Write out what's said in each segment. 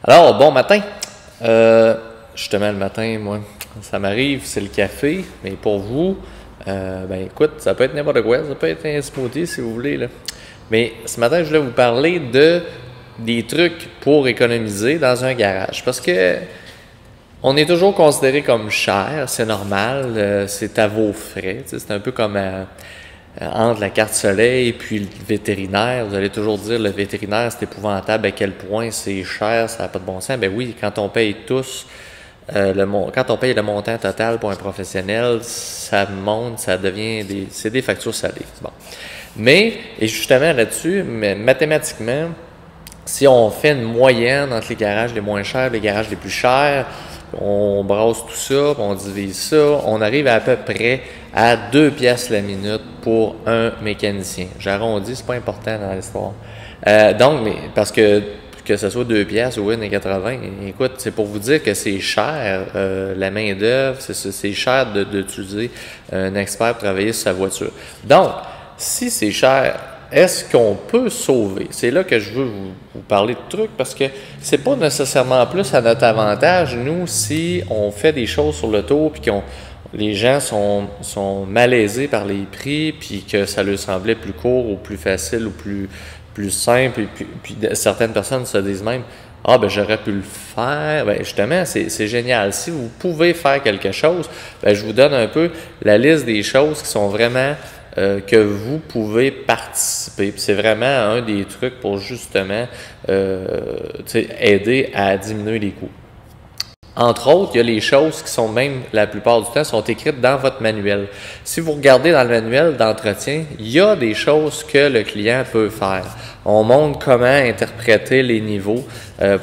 Alors, bon matin. Justement, le matin, moi, ça m'arrive, c'est le café. Mais pour vous, ben écoute, ça peut être n'importe quoi. Ça peut être un smoothie si vous voulez, là. Mais ce matin, je voulais vous parler des trucs pour économiser dans un garage. Parce que on est toujours considéré comme cher, c'est normal, c'est à vos frais. C'est un peu comme entre la carte soleil et puis le vétérinaire. Vous allez toujours dire le vétérinaire, c'est épouvantable à quel point c'est cher, ça n'a pas de bon sens. Ben oui, quand on paye tous, quand on paye le montant total pour un professionnel, ça monte, ça devient c'est des factures salées. Bon. Mais, et justement là-dessus, mathématiquement, si on fait une moyenne entre les garages les moins chers et les garages les plus chers, on brasse tout ça, on divise ça, on arrive à peu près à 2 piastres la minute pour un mécanicien. J'arrondis, c'est pas important dans l'histoire. Donc, mais parce que ce soit 2 piastres ou 1,80, écoute, c'est pour vous dire que c'est cher, la main-d'œuvre, c'est cher d'utiliser un expert pour travailler sur sa voiture. Donc, si c'est cher, est-ce qu'on peut sauver? C'est là que je veux vous parler de trucs parce que c'est pas nécessairement plus à notre avantage, nous, si on fait des choses sur le tour puis les gens sont malaisés par les prix puis que ça leur semblait plus court ou plus facile ou plus simple et puis certaines personnes se disent même « Ah, ben j'aurais pu le faire. » Ben justement, c'est génial. Si vous pouvez faire quelque chose, ben je vous donne un peu la liste des choses qui sont vraiment que vous pouvez participer. C'est vraiment un des trucs pour justement aider à diminuer les coûts. Entre autres, il y a les choses qui sont même, la plupart du temps, sont écrites dans votre manuel. Si vous regardez dans le manuel d'entretien, il y a des choses que le client peut faire. On montre comment interpréter les niveaux,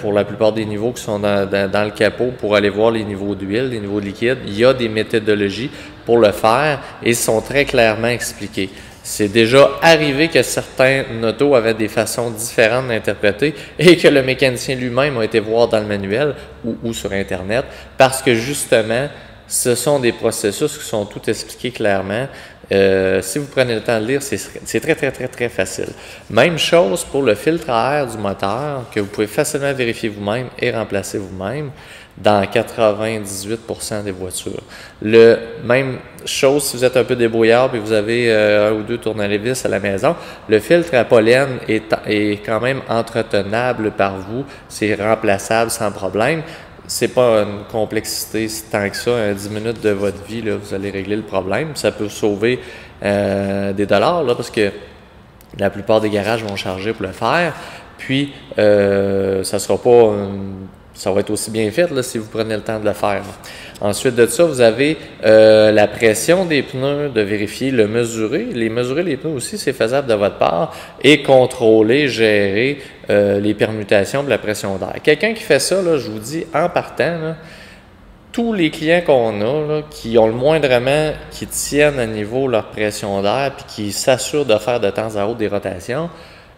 pour la plupart des niveaux qui sont dans le capot, pour aller voir les niveaux d'huile, les niveaux de liquide. Il y a des méthodologies pour le faire et ils sont très clairement expliqués. C'est déjà arrivé que certains autos avaient des façons différentes d'interpréter et que le mécanicien lui-même a été voir dans le manuel ou sur Internet parce que justement, ce sont des processus qui sont tout expliqués clairement. Si vous prenez le temps de lire, c'est très facile. Même chose pour le filtre à air du moteur que vous pouvez facilement vérifier vous-même et remplacer vous-même dans 98% des voitures. Même chose si vous êtes un peu débrouillard et vous avez un ou deux tournevis à la maison, le filtre à pollen est quand même entretenable par vous, c'est remplaçable sans problème. C'est pas une complexité tant que ça, 10 minutes de votre vie, là, vous allez régler le problème. Ça peut sauver des dollars, là, parce que la plupart des garages vont charger pour le faire. Puis, ça sera pas... ça va être aussi bien fait là, si vous prenez le temps de le faire. Ensuite de ça, vous avez la pression des pneus, de vérifier, mesurer les pneus aussi, c'est faisable de votre part, et contrôler, gérer les permutations de la pression d'air. Quelqu'un qui fait ça, là, je vous dis, en partant, là, tous les clients qu'on a, là, qui ont le moindrement, qui tiennent à niveau leur pression d'air, puis qui s'assurent de faire de temps à autre des rotations,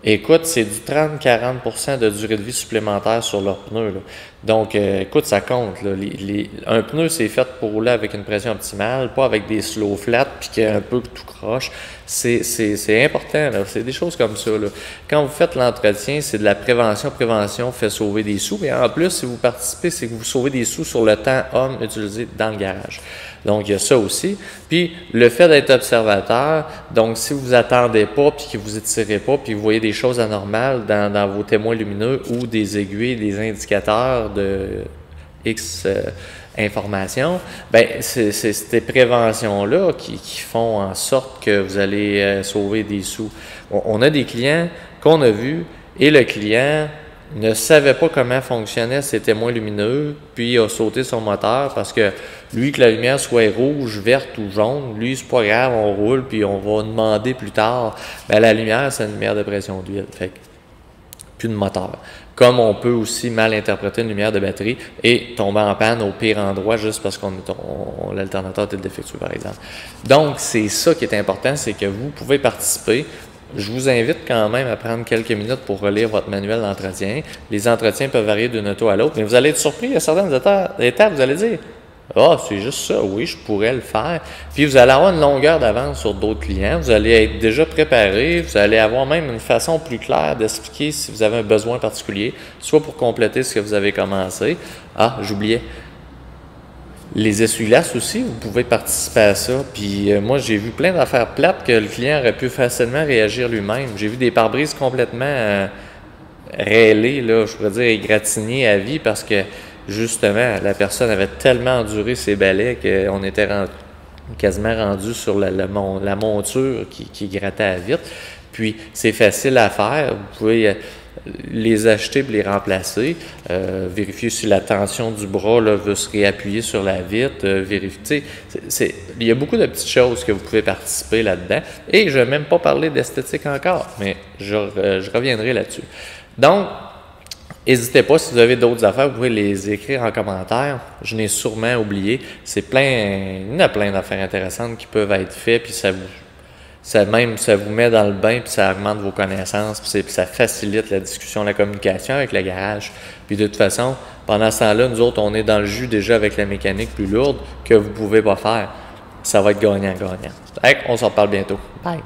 écoute, c'est du 30-40% de durée de vie supplémentaire sur leurs pneus. Là. Donc, écoute, ça compte. Là. Un pneu, c'est fait pour rouler avec une pression optimale, pas avec des slow flats puis qu'il y a un peu tout croche. C'est important. C'est des choses comme ça. Là. Quand vous faites l'entretien, c'est de la prévention. Prévention fait sauver des sous. Mais en plus, si vous participez, c'est que vous sauvez des sous sur le temps homme utilisé dans le garage. Donc, il y a ça aussi. Puis, le fait d'être observateur, donc si vous attendez pas, puis que vous étirez pas, puis que vous voyez des choses anormales dans vos témoins lumineux ou des aiguilles, des indicateurs de X informations, ben c'est ces préventions-là qui font en sorte que vous allez sauver des sous. On a des clients qu'on a vus et le client ne savait pas comment fonctionnaient ces témoins lumineux, puis a sauté son moteur parce que lui, que la lumière soit rouge, verte ou jaune, lui, c'est pas grave, on roule, puis on va demander plus tard. Ben, la lumière, c'est une lumière de pression d'huile, fait que plus de moteur. Comme on peut aussi mal interpréter une lumière de batterie et tomber en panne au pire endroit juste parce qu'on l'alternateur est défectueux, par exemple. Donc, c'est ça qui est important, c'est que vous pouvez participer. Je vous invite quand même à prendre quelques minutes pour relire votre manuel d'entretien. Les entretiens peuvent varier d'une auto à l'autre, mais vous allez être surpris à certaines étapes, vous allez dire Ah, c'est juste ça, oui, je pourrais le faire. Puis vous allez avoir une longueur d'avance sur d'autres clients, vous allez être déjà préparé, vous allez avoir même une façon plus claire d'expliquer si vous avez un besoin particulier, soit pour compléter ce que vous avez commencé. Ah, j'oubliais. Les essuie-glaces aussi, vous pouvez participer à ça. Puis moi, j'ai vu plein d'affaires plates que le client aurait pu facilement réagir lui-même. J'ai vu des pare-brises complètement rêlées, là, je pourrais dire égratignées à vie parce que justement, la personne avait tellement enduré ses balais qu'on était quasiment rendu sur la monture qui grattait à vitre. Puis c'est facile à faire. Vous pouvez les acheter et les remplacer. Vérifier si la tension du bras là, veut se réappuyer sur la vitre. Vérifier. Il y a beaucoup de petites choses que vous pouvez participer là-dedans. Et je n'ai même pas parlé d'esthétique encore, mais je reviendrai là-dessus. Donc, n'hésitez pas, si vous avez d'autres affaires, vous pouvez les écrire en commentaire. Je n'ai sûrement oublié. Il y en a plein d'affaires intéressantes qui peuvent être faites, puis ça vous met dans le bain, puis ça augmente vos connaissances, puis ça facilite la discussion, la communication avec le garage. Puis de toute façon, pendant ce temps-là, nous autres, on est dans le jus déjà avec la mécanique plus lourde que vous ne pouvez pas faire. Ça va être gagnant-gagnant. On s'en reparle bientôt. Bye!